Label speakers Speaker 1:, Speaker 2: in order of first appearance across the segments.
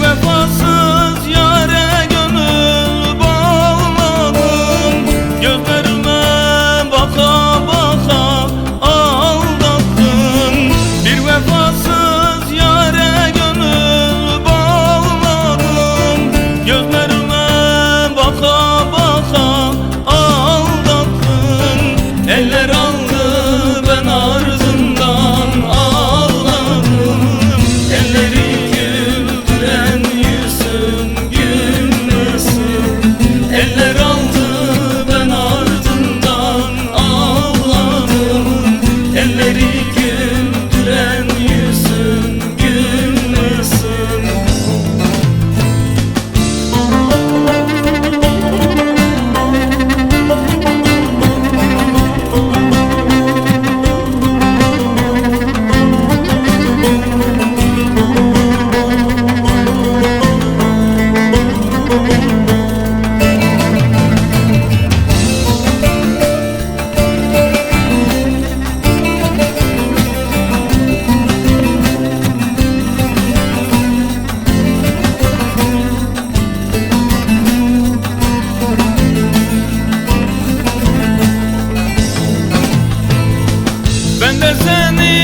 Speaker 1: Vefasız yâre gönül bağladım, gözlerime baka baka aldattın. Bir vefasız yâre gönül bağladım, gözlerime baka baka aldattın. Eller aldı ben ardından ağladım, elleri eller aldı ben ardından ağladım. Elleri güldüren yüzün gülmesin. Ben de seni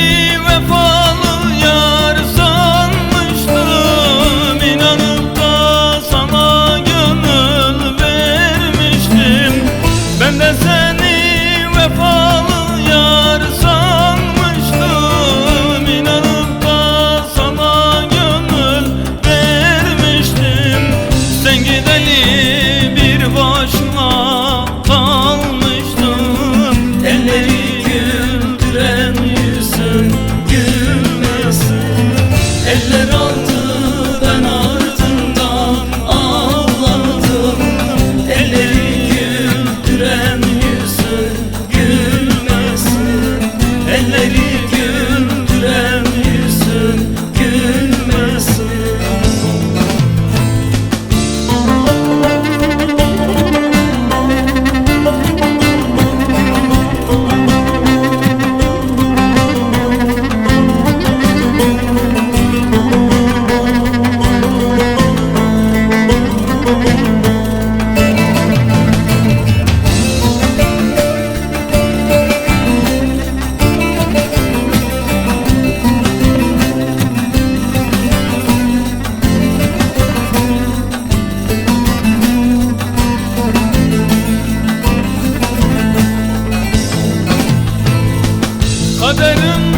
Speaker 1: vefalı yar sanmıştım, İnanıp da sana gönül vermiştim. Ben de seni vefalı yar sanmıştım, İnanıp da sana gönül vermiştim. Sen gideli bir başıma kalmıştım, elleri güldüren yüzün gülmesin. Eller aldı ben ardından ağladım, elleri güldüren yüzün gülmesin. Elleri güldüren yüzün gülmesin. Kaderim